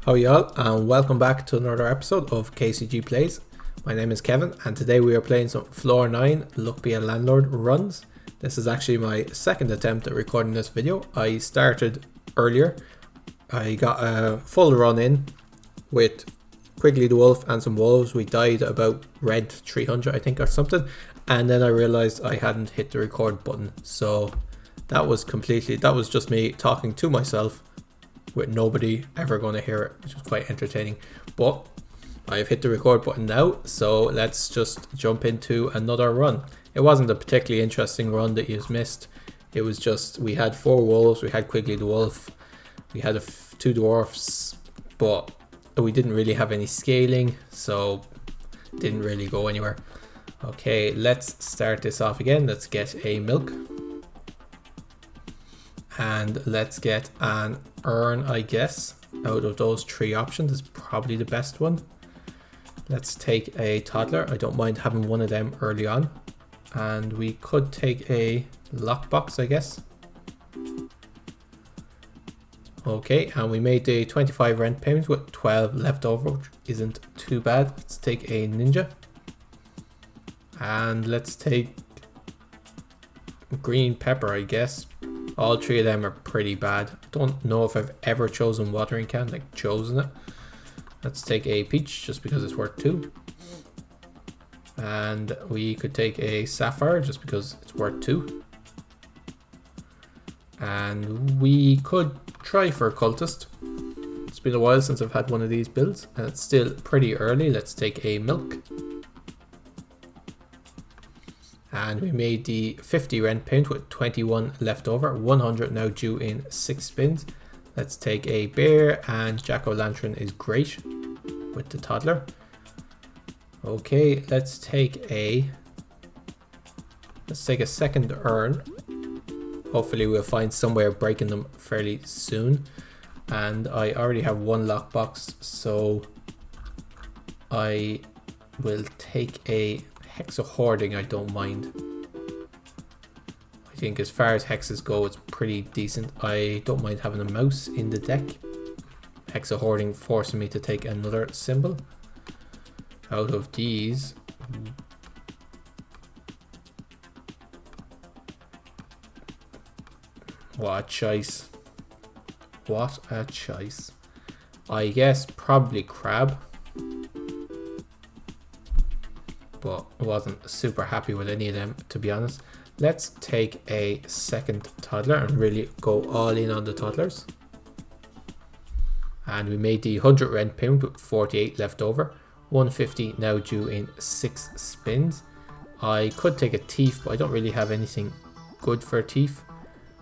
How y'all, and welcome back to another episode of KCG Plays. My name is Kevin, and today we are playing some Floor 9 Luck Be a Landlord runs. This is actually my second attempt at recording this video. I started earlier. I got a full run in with Quigley the Wolf and some wolves. We died about red 300 I think or something, and then I realized I hadn't hit the record button, so that was just me talking to myself with nobody ever going to hear it, which was quite entertaining. But I've hit the record button now, so let's just jump into another run. It wasn't a particularly interesting run that you've missed. It was just, we had 4 wolves, we had Quigley the Wolf, we had 2 dwarfs, but we didn't really have any scaling, so didn't really go anywhere. Okay, let's start this off again. Let's get a milk. And let's get an urn, I guess. Out of those 3 options is probably the best one. Let's take a toddler. I don't mind having one of them early on. And we could take a lockbox, I guess. Okay, and we made the 25 rent payments with 12 left over, which isn't too bad. Let's take a ninja. And let's take green pepper, I guess. All 3 of them are pretty bad. Don't know if I've ever chosen watering can, like chosen it. Let's take a peach just because it's worth 2. And we could take a sapphire just because it's worth 2. And we could try for a cultist. It's been a while since I've had one of these builds, and it's still pretty early. Let's take a milk. And we made the 50 rent payment with 21 left over, 100 now due in 6 spins. Let's take a bear, and jack-o'-lantern is great with the toddler. Okay, let's take a second urn. Hopefully we'll find somewhere breaking them fairly soon. And I already have 1 lockbox, so I will take a Hex of Hoarding. I don't mind. I think as far as hexes go, it's pretty decent. I don't mind having a mouse in the deck. Hex of Hoarding forcing me to take another symbol. Out of these, what a choice. What a choice. I guess probably crab, but I wasn't super happy with any of them, to be honest. Let's take a second toddler and really go all in on the toddlers. And we made the 100 rent payment with 48 left over, 150 now due in 6 spins. I could take a thief, but I don't really have anything good for a thief,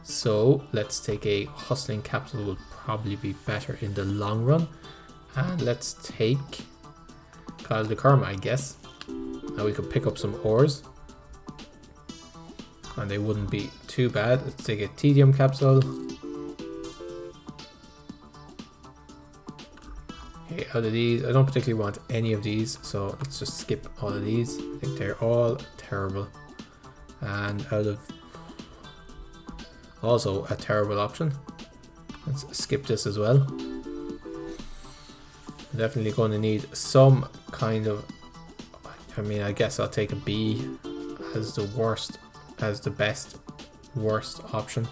so let's take a hustling capsule. Will probably be better in the long run. And let's take Call the Karma, I guess. Now we could pick up some ores, and they wouldn't be too bad. Let's take a tedium capsule. Okay, out of these, I don't particularly want any of these, so let's just skip all of these. I think they're all terrible. And out of, also a terrible option. Let's skip this as well. Definitely going to need some kind of, I mean, I guess I'll take a B as the worst, as the best worst option.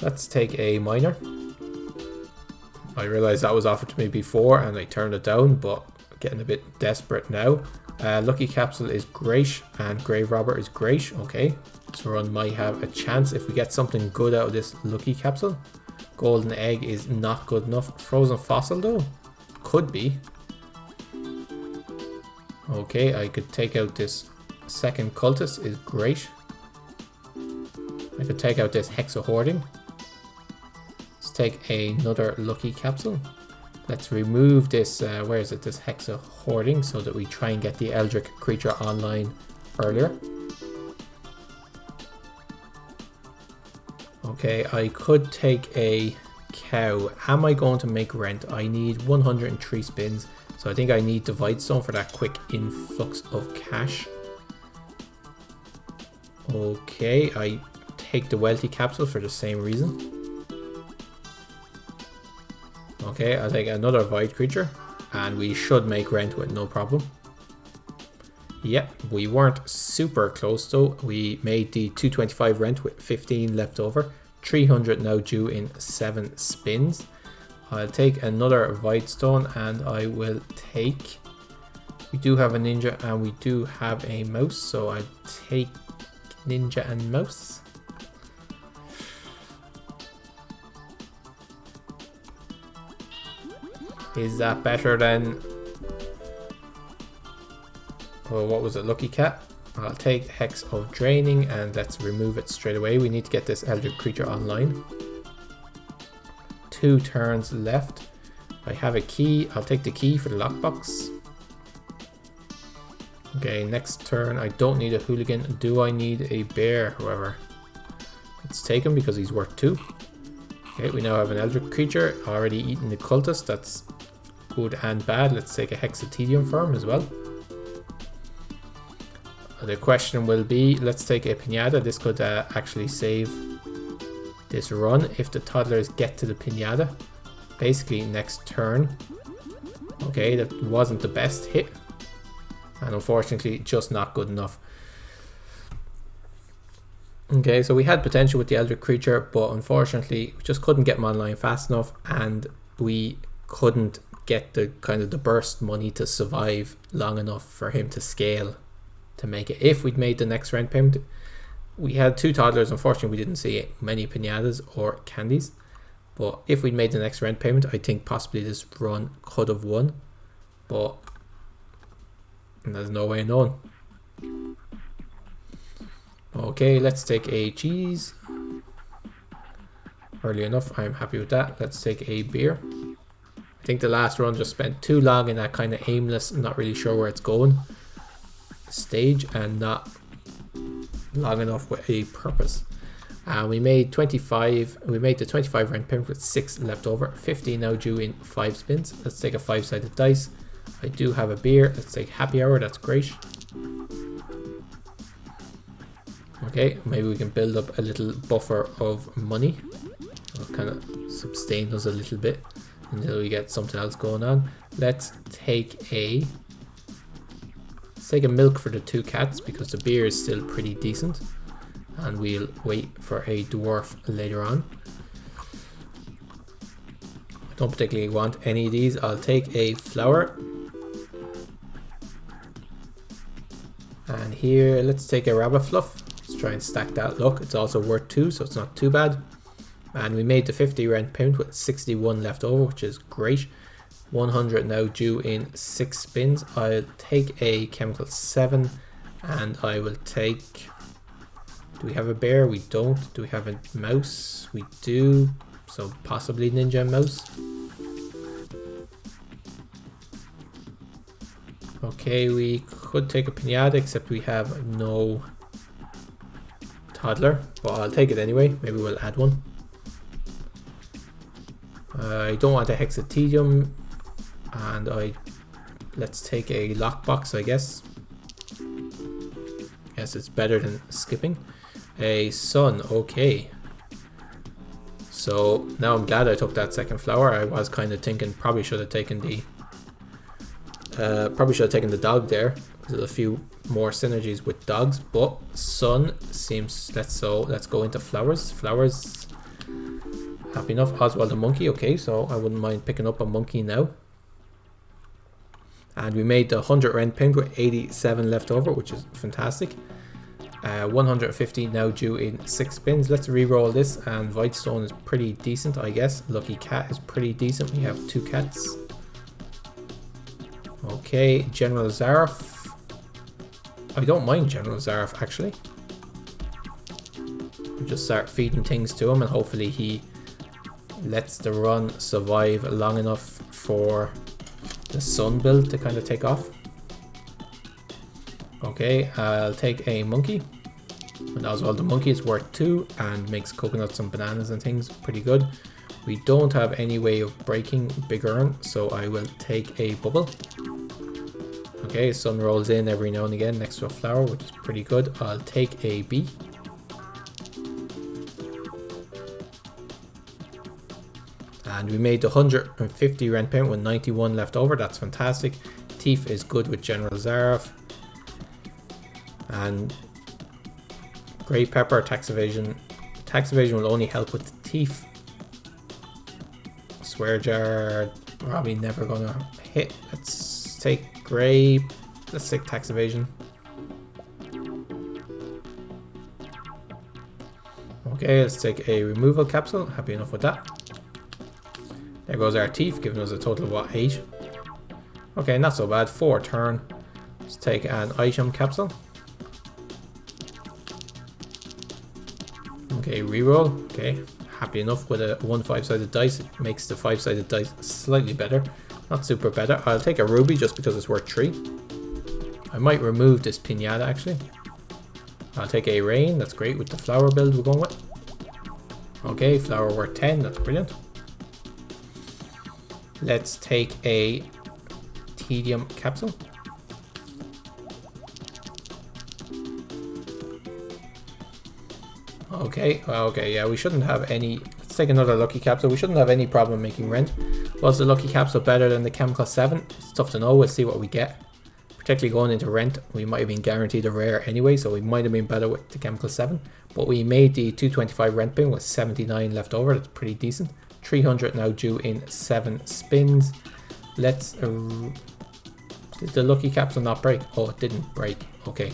Let's take a miner. I realized that was offered to me before and I turned it down, but getting a bit desperate now. Lucky capsule is great and grave robber is great. Okay, so run might have a chance if we get something good out of this lucky capsule. Golden egg is not good enough. Frozen fossil though could be. Okay, I could take out this second cultist is great. I could take out this Hex of Hoarding. Let's take another lucky capsule. Let's remove this, where is it, this Hex of Hoarding, so that we try and get the Eldritch creature online earlier. Okay, I could take a cow. Am I going to make rent? I need 103 spins. So I think I need Divide Stone for that quick influx of cash. Okay, I take the Wealthy capsule for the same reason. Okay, I'll take another void creature, and we should make rent with no problem. Yep, we weren't super close though. We made the 225 rent with 15 left over. 300 now due in 7 spins. I'll take another void stone, and I will take... We do have a ninja and we do have a mouse, so I take ninja and mouse. Is that better than... Oh, what was it? Lucky Cat? I'll take Hex of Draining and let's remove it straight away. We need to get this Eldritch creature online. 2 turns left. I have a key. I'll take the key for the lockbox. Okay, next turn. I don't need a hooligan. Do I need a bear, however? Let's take him because he's worth 2. Okay, we now have an Eldritch creature. Already eaten the cultist. That's good and bad. Let's take a Hexatedium for him as well. The question will be, let's take a Pinata. This could actually save this run if the toddlers get to the Pinata. Basically next turn. Okay, that wasn't the best hit. And unfortunately, just not good enough. Okay, so we had potential with the Eldritch creature, but unfortunately, we just couldn't get him online fast enough, and we couldn't get the kind of the burst money to survive long enough for him to scale to make it. If we'd made the next rent payment, we had 2 toddlers. Unfortunately, we didn't see many pinatas or candies. But if we'd made the next rent payment, I think possibly this run could have won. But there's no way of knowing. Okay, let's take a cheese. Early enough, I'm happy with that. Let's take a beer. I think the last run just spent too long in that kind of aimless, not really sure where it's going stage, and not long enough with a purpose. We made 25. We made the 25 rent payment with 6 left over. 50 now due in 5 spins. Let's take a 5-sided dice. I do have a beer. Let's take happy hour. That's great. Okay, maybe we can build up a little buffer of money. It'll kind of sustain us a little bit until we get something else going on. Let's take a milk for the 2 cats because the beer is still pretty decent, and we'll wait for a dwarf later on. I don't particularly want any of these. I'll take a flower, and here let's take a rabbit fluff. Let's try and stack that luck. It's also worth 2, so it's not too bad. And we made the 50 rent payment with 61 left over, which is great. 100 now due in 6 spins. I'll take a chemical 7, and I will take... Do we have a bear? We don't. Do we have a mouse? We do. So possibly ninja and mouse. Okay, we could take a pinata, except we have no toddler, but I'll take it anyway. Maybe we'll add one. I don't want a hexatedium, and let's take a lockbox, I guess. Yes, it's better than skipping. A sun, okay. So now I'm glad I took that second flower. I was kind of thinking probably should have taken the dog there. There's a few more synergies with dogs, but sun seems... Let's go into flowers. Flowers. Happy enough. Oswald the monkey. Okay, so I wouldn't mind picking up a monkey now. And we made the 100 rent payment with 87 left over, which is fantastic. 150 now due in 6 spins. Let's re-roll this, and Voidstone is pretty decent, I guess. Lucky Cat is pretty decent. We have 2 cats. Okay, General Zaroff. I don't mind General Zaroff, actually. We'll just start feeding things to him, and hopefully he lets the run survive long enough for the sun build to kind of take off. Okay, I'll take a monkey. And as well, the monkey is worth 2 and makes coconuts and bananas and things pretty good. We don't have any way of breaking Big Urn, so I will take a bubble. Okay, sun rolls in every now and again next to a flower, which is pretty good. I'll take a bee. And we made the 150 rent payment with 91 left over. That's fantastic. Thief is good with General Zaroff. And grey pepper, tax evasion. Tax evasion will only help with the thief. Swear jar, probably never gonna hit. Let's take grey. Let's take tax evasion. Okay, let's take a removal capsule. Happy enough with that. There goes our thief, giving us a total of what, 8. Okay, not so bad. 4 turn. Let's take an item capsule. Okay, reroll. Okay, happy enough with a 1 5-sided dice. It makes the 5-sided dice slightly better. Not super better. I'll take a ruby just because it's worth 3. I might remove this pinata actually. I'll take a rain. That's great with the flower build we're going with. Okay, flower worth 10. That's brilliant. Let's take a tedium capsule. Okay, yeah, we shouldn't have any. Let's take another lucky capsule. We shouldn't have any problem making rent. Was the lucky capsule better than the chemical 7? It's tough to know. We'll see what we get. Particularly going into rent, we might have been guaranteed a rare anyway, so we might have been better with the chemical 7. But we made the 225 rent bin with 79 left over. That's pretty decent. 300 now due in 7 spins. Let's... did the lucky capsule not break? Oh, it didn't break. Okay.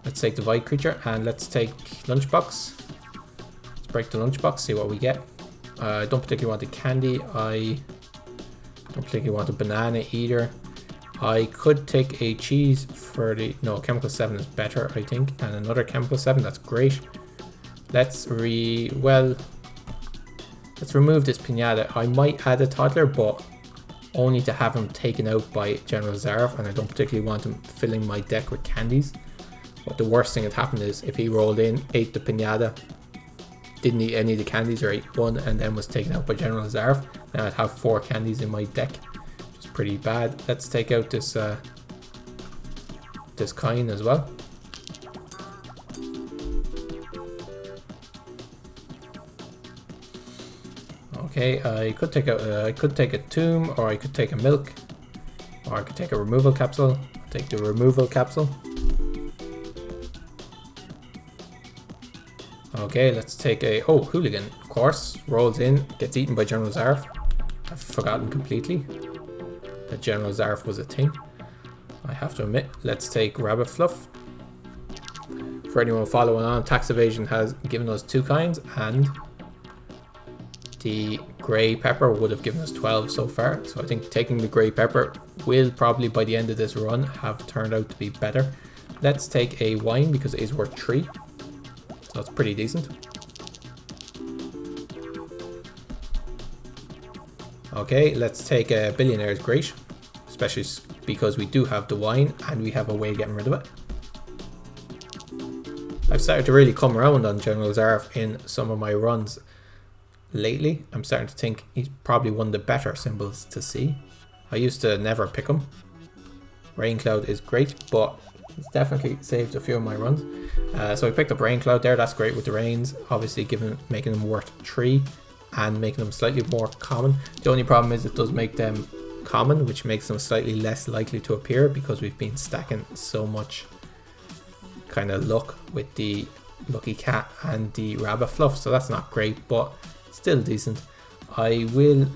Let's take the void creature and let's take lunchbox. Let's break the lunchbox, see what we get. I don't particularly want the candy. I don't particularly want a banana either. I could take a cheese for the... No, chemical 7 is better, I think. And another chemical 7, that's great. Let's remove this pinata. I might add a toddler, but only to have him taken out by General Zaroff, and I don't particularly want him filling my deck with candies. But the worst thing that happened is if he rolled in, ate the pinata, didn't eat any of the candies or ate one, and then was taken out by General Zaroff, then I'd have 4 candies in my deck, which is pretty bad. Let's take out this this coin as well. Okay, I could take a tomb, or I could take a milk, or I could take a removal capsule. I'll take the removal capsule. Okay, let's take a... Oh, Hooligan, of course. Rolls in, gets eaten by General Zaroff. I've forgotten completely that General Zaroff was a thing. I have to admit. Let's take Rabbit Fluff. For anyone following on, tax evasion has given us 2 kinds, and the grey pepper would have given us 12 so far. So I think taking the grey pepper will probably, by the end of this run, have turned out to be better. Let's take a wine because it is worth 3. So it's pretty decent. Okay, let's take a Billionaire's Great, especially because we do have the wine and we have a way of getting rid of it. I've started to really come around on General Zaroff in some of my runs lately. I'm starting to think he's probably one of the better symbols to see. I used to never pick him. Rain Cloud is great, but it's definitely saved a few of my runs. So I picked up Rain Cloud there. That's great with the rains. Obviously making them worth 3 and making them slightly more common. The only problem is it does make them common, which makes them slightly less likely to appear because we've been stacking so much kind of luck with the Lucky Cat and the Rabbit Fluff. So that's not great, but still decent. I will...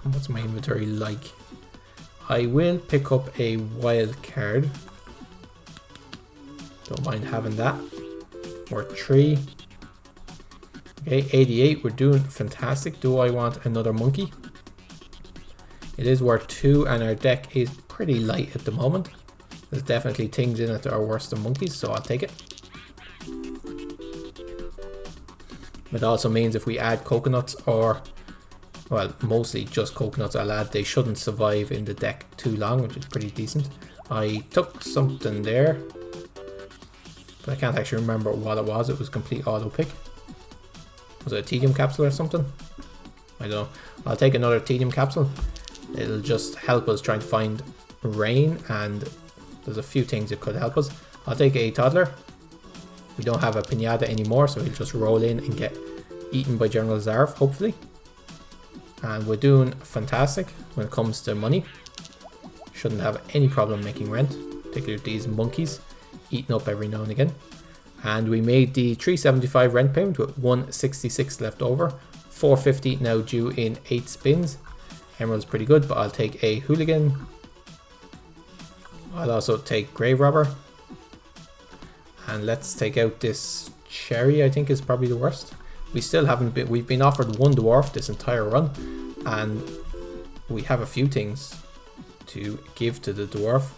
What's my inventory like? I will pick up a wild card. Don't mind having that. Worth 3. Okay, 88. We're doing fantastic. Do I want another monkey? It is worth 2, and our deck is pretty light at the moment. There's definitely things in it that are worse than monkeys, so I'll take it. It also means if we add coconuts, or well, mostly just coconuts, I'll add, they shouldn't survive in the deck too long, which is pretty decent. I took something there, but I can't actually remember what it was. It was complete auto pick. Was it a tedium capsule or something? I don't know. I'll take another tedium capsule. It'll just help us trying to find rain, and there's a few things that could help us. I'll take a toddler. We don't have a pinata anymore, so he'll just roll in and get eaten by General Zaroff, hopefully. And we're doing fantastic when it comes to money. Shouldn't have any problem making rent, particularly with these monkeys eating up every now and again. And we made the 375 rent payment with 166 left over. 450 now due in 8 spins. Emerald's pretty good, but I'll take a hooligan. I'll also take grave robber. And let's take out this cherry, I think is probably the worst. We still haven't been, we've been offered one dwarf this entire run, and we have a few things to give to the dwarf.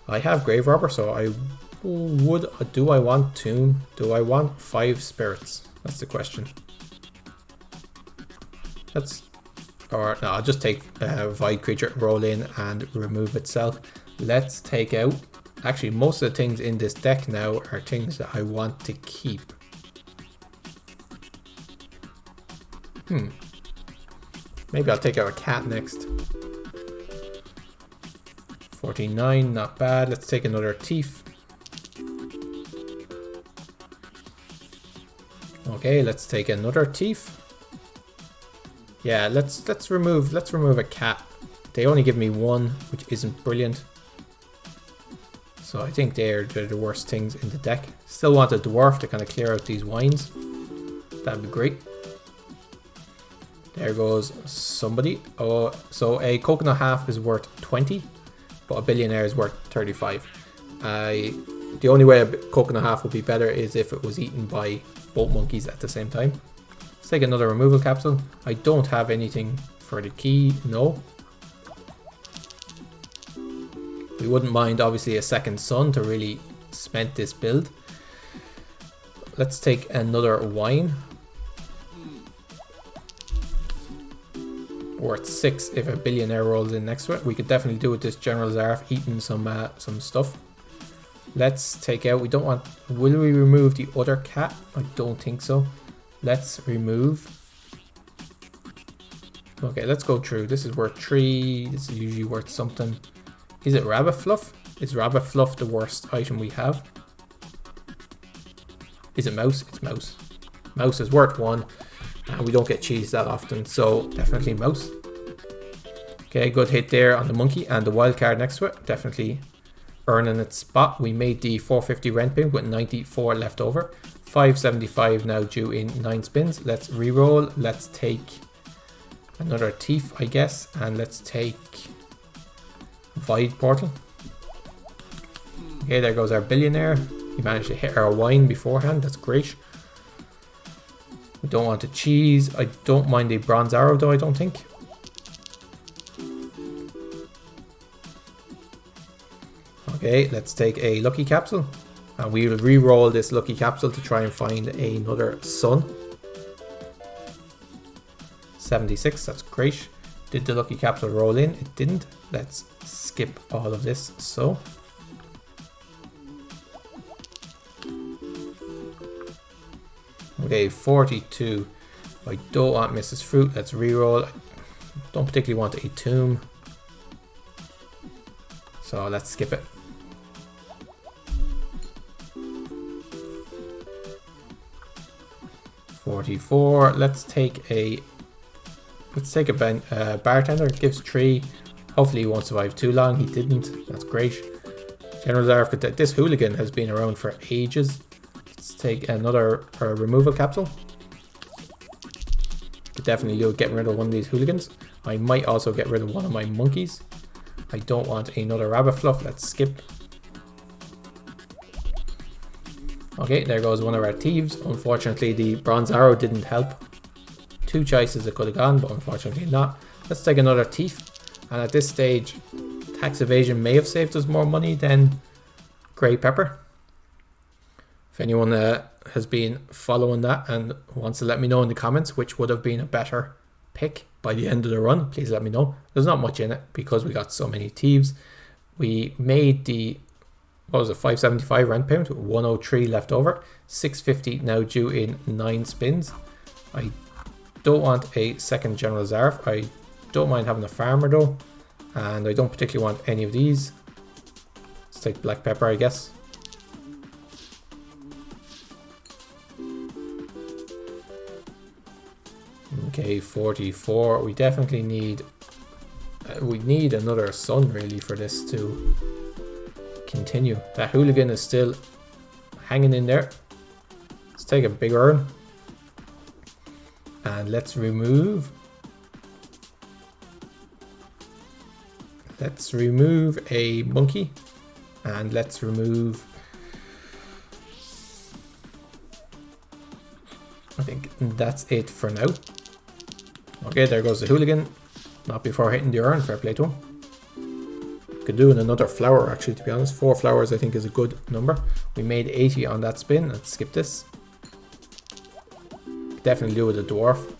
I have grave robber, so I would, do I want tomb? Do I want 5 spirits? That's the question. Or no, I'll just take void creature, roll in and remove itself. Let's take out, actually most of the things in this deck now are things that I want to keep. Maybe I'll take out a cat next. 49, not bad. Let's take another thief. Okay, let's take another thief. Yeah, let's remove a cat. They only give me 1, which isn't brilliant. So I think they're the worst things in the deck. Still want a dwarf to kind of clear out these wines. That'd be great. There goes somebody. Oh, so a coconut half is worth 20, but a billionaire is worth 35. The only way a coconut half would be better is if it was eaten by both monkeys at the same time. Let's take another removal capsule. I don't have anything for the key, no. We wouldn't mind obviously a second sun to really cement this build. Let's take another wine. Worth 6 if a billionaire rolls in next to it. We could definitely do with this General Zaroff eating some stuff. Let's take out, we don't want, will we remove the other cat? I don't think so. Let's remove. Okay, let's go through. This is worth 3. This is usually worth something. Is it rabbit fluff? Is rabbit fluff the worst item we have? Is it mouse? It's mouse. Mouse is worth 1. And we don't get cheese that often, so definitely mouse. Okay, good hit there on the monkey, and the wild card next to it, definitely earning its spot. We made the 450 rent payment with 94 left over. 575 now due in 9 spins. Let's re-roll. Let's take another thief, I guess, and let's take void portal. Okay, there goes our billionaire. He managed to hit our wine beforehand. That's great. We don't want a cheese. I don't mind a bronze arrow though, I don't think. Okay, let's take a lucky capsule. And we will re-roll this lucky capsule to try and find another sun. 76, that's great. Did the lucky capsule roll in? It didn't. Let's skip all of this, so. Okay, 42. I don't want Mrs. Fruit. Let's reroll. I don't particularly want a tomb, so let's skip it. $44. Let's take a bartender. It gives 3. Hopefully he won't survive too long. He didn't. That's great. General Zaroff. This hooligan has been around for ages. Let's take another removal capsule. Could definitely do getting rid of one of these hooligans. I might also get rid of one of my monkeys. I don't want another rabbit fluff. Let's skip. Okay, there goes one of our thieves. Unfortunately, the bronze arrow didn't help. 2 choices it could have gone, but unfortunately not. Let's take another thief. And at this stage, tax evasion may have saved us more money than grey pepper. If anyone has been following that and wants to let me know in the comments which would have been a better pick by the end of the run, please let me know. There's not much in it because we got so many thieves. We made the, what was it, 575 rent payment with 103 left over. 650 now due in 9 spins. I don't want a second General Zaroff. I don't mind having a farmer though, and I don't particularly want any of these. Let's take black pepper, I guess. Okay, 44. We definitely need we need another sun really for this to continue. That hooligan is still hanging in there. Let's take a big urn and let's remove a monkey, and let's remove, I think that's it for now. Okay, there goes the hooligan. Not before hitting the urn, fair play to him. Could do in another flower actually, to be honest. 4 flowers I think is a good number. We made 80 on that spin. Let's skip this. Definitely do with a dwarf.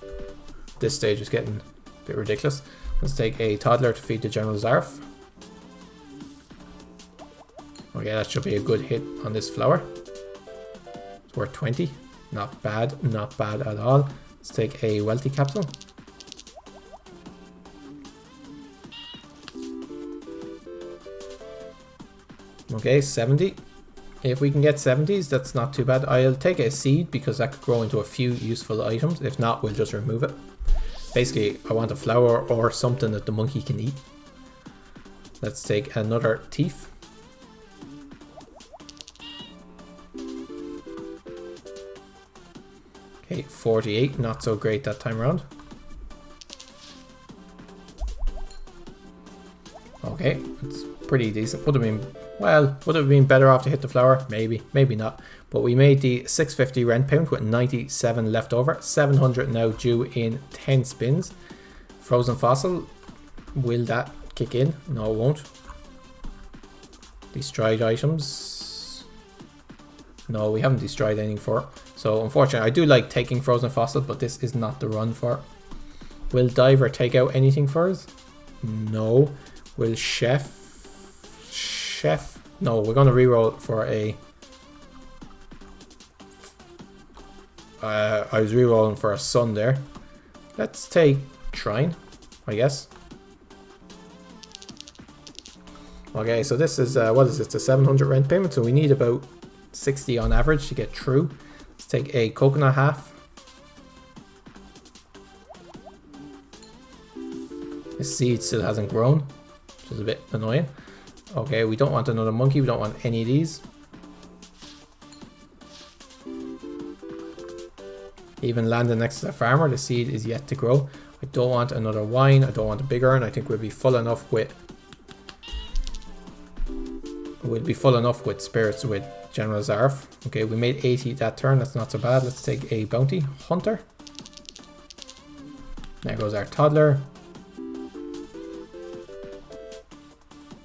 This stage is getting a bit ridiculous. Let's take a toddler to feed the General Zaroff. Okay, that should be a good hit on this flower. It's worth 20. Not bad at all. Let's take a wealthy capsule. Okay, 70. If we can get 70s, that's not too bad. I'll take a seed because that could grow into a few useful items. If not, we'll just remove it. Basically, I want a flower or something that the monkey can eat. Let's take another thief. Okay, 48. Not so great that time around. Okay, it's pretty decent. Would have been better off to hit the flower. Maybe, maybe not. But we made the 650 rent payment with 97 left over. 700 now due in 10 spins. Frozen fossil. Will that kick in? No, it won't. Destroyed items. No, we haven't destroyed anything for it. So unfortunately, I do like taking frozen fossil, but this is not the run for it. Will diver take out anything for us? No. Will chef? No, we're going to reroll for a... I was rerolling for a sun there. Let's take shrine, I guess. Okay, so this is, what is it? It's a 700 rent payment, so we need about 60 on average to get through. Let's take a coconut half. This seed still hasn't grown, which is a bit annoying. Okay, we don't want another monkey. We don't want any of these. Even landing next to the farmer, the seed is yet to grow. I don't want another wine. I don't want a big urn. I think we'll be full enough with... We'll be full enough with spirits with General Zaroff. Okay, we made 80 that turn. That's not so bad. Let's take a bounty hunter. There goes our toddler.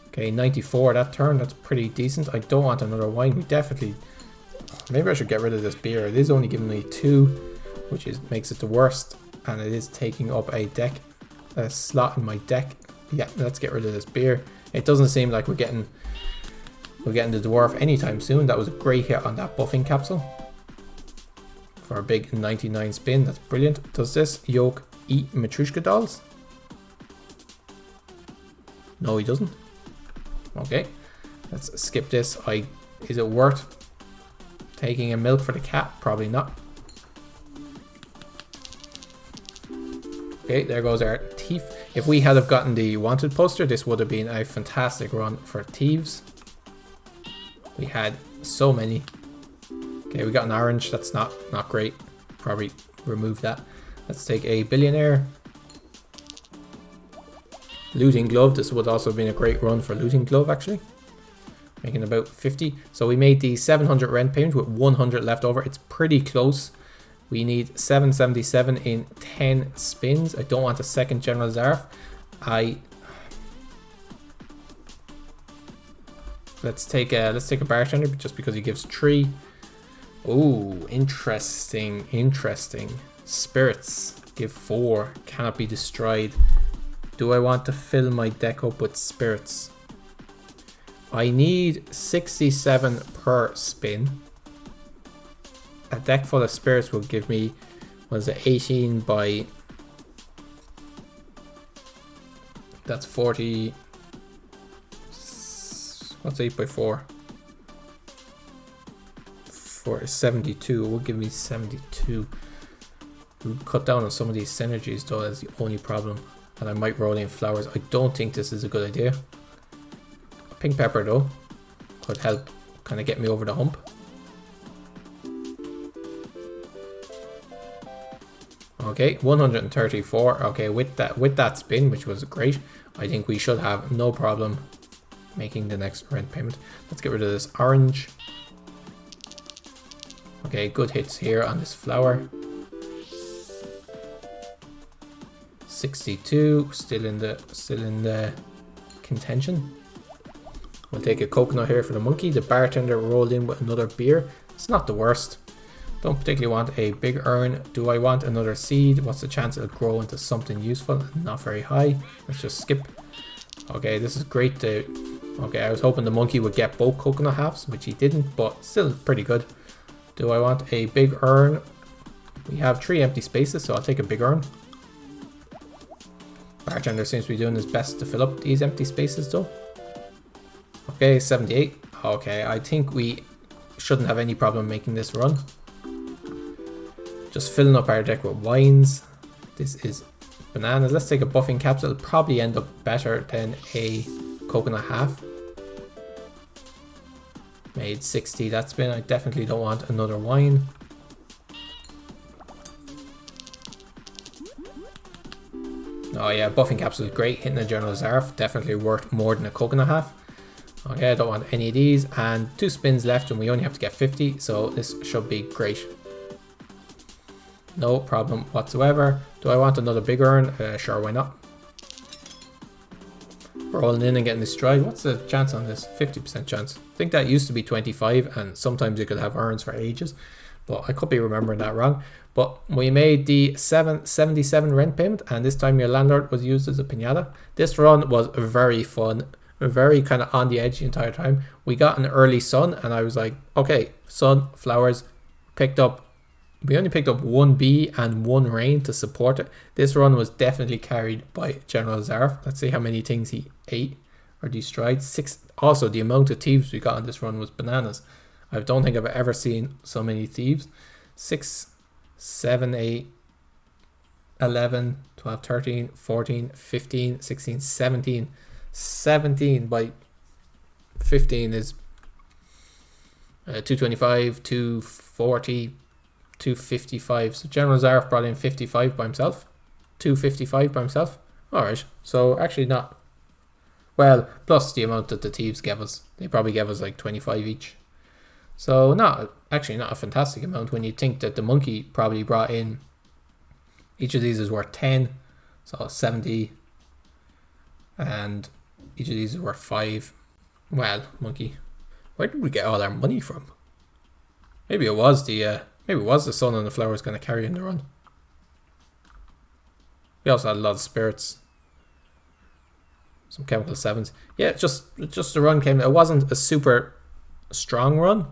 Okay, 94 that turn. That's pretty decent. I don't want another wine. We definitely... Maybe I should get rid of this beer. It is only giving me 2, which makes it the worst. And it is taking up a slot in my deck. Yeah, let's get rid of this beer. It doesn't seem like we're getting the dwarf anytime soon. That was a great hit on that buffing capsule. For a big 99 spin. That's brilliant. Does this yolk eat Matryoshka dolls? No, he doesn't. Okay, let's skip this. Is it worth taking a milk for the cat? Probably not. Okay, there goes our thief. If we had have gotten the wanted poster, this would have been a fantastic run for Thieves. We had so many. Okay, we got an orange. That's not great. Probably remove that. Let's take a billionaire. Looting glove. This would also have been a great run for looting glove actually. Making about 50. So we made the 700 rent payment with 100 left over. It's pretty close. We need 777 in 10 spins. I don't want a second General Zaroff. Let's take a bartender just because he gives 3. Oh, interesting. Spirits give 4. Cannot be destroyed. Do I want to fill my deck up with spirits? I need 67 per spin. A deck full of spirits will give me, what is it, 18 by... That's 40... What's 8 by 4? 4 is 72. It will give me 72. To cut down on some of these synergies though is the only problem. And I might roll in flowers. I don't think this is a good idea. Pink pepper though could help kind of get me over the hump. Okay, 134. Okay, with that spin, which was great, I think we should have no problem making the next rent payment. Let's get rid of this orange. Okay, good hits here on this flower. 62, still in the contention. We'll take a coconut here for the monkey. The bartender rolled in with another beer. It's not the worst. Don't particularly want a big urn. Do I want another seed? What's the chance it'll grow into something useful? Not very high. Let's just skip. Okay, this is great. Okay, I was hoping the monkey would get both coconut halves, which he didn't, but still pretty good. Do I want a big urn? We have 3 empty spaces, so I'll take a big urn. Bartender seems to be doing his best to fill up these empty spaces though. Okay, 78. Okay, I think we shouldn't have any problem making this run. Just filling up our deck with wines. This is bananas. Let's take a buffing capsule. It'll probably end up better than a coconut half. Made 60 that spin. I definitely don't want another wine. Oh yeah, buffing capsule is great. Hitting a General Zaroff, definitely worth more than a coconut half. Okay, I don't want any of these. And 2 spins left and we only have to get 50. So this should be great. No problem whatsoever. Do I want another big urn? Sure, why not? Rolling in and getting destroyed. What's the chance on this? 50% chance. I think that used to be 25 and sometimes you could have urns for ages. But I could be remembering that wrong. But we made the 77 rent payment and this time your landlord was used as a piñata. This run was very fun. Very kind of on the edge the entire time. We got an early sun and I was like, okay, sun, flowers, we only picked up 1 bee and 1 rain to support it. This run was definitely carried by General Zaroff. Let's see how many things he ate or destroyed. 6. Also, the amount of thieves we got on this run was bananas. I don't think I've ever seen so many thieves. 6, 7, 8, 11, 12, 13, 14, 15, 16, 17. 17 by 15 is 225, 240, 255. So General Zaroff brought in 55 by himself. 255 by himself. Alright, so actually not. Well, plus the amount that the thieves gave us. They probably gave us like 25 each. So actually not a fantastic amount when you think that the monkey probably brought in, each of these is worth 10. So 70. And each of these is worth 5. Well, monkey, where did we get all our money from? Maybe it was the sun and the flowers going to carry in the run. We also had a lot of spirits. Some chemical 7s. Yeah, just the run came. It wasn't a super strong run.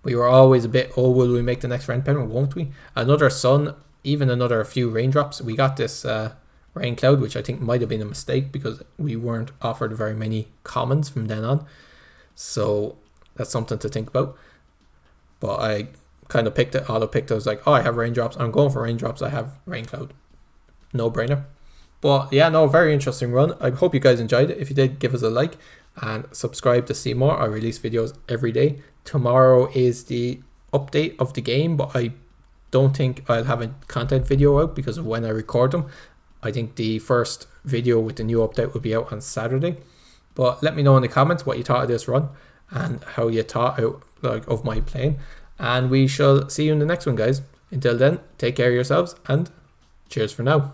We were always a bit, oh, will we make the next rent payment? Won't we? Another sun, even another few raindrops. We got this rain cloud, which I think might have been a mistake because we weren't offered very many commons from then on. So that's something to think about. But I kind of auto-picked. I was like, oh, I have raindrops. I'm going for raindrops. I have rain cloud. No brainer. But yeah, no, very interesting run. I hope you guys enjoyed it. If you did, give us a like and subscribe to see more. I release videos every day. Tomorrow is the update of the game, but I don't think I'll have a content video out because of when I record them. I think the first video with the new update will be out on Saturday. But let me know in the comments what you thought of this run and how you thought of my playing. And we shall see you in the next one, guys. Until then, take care of yourselves and cheers for now.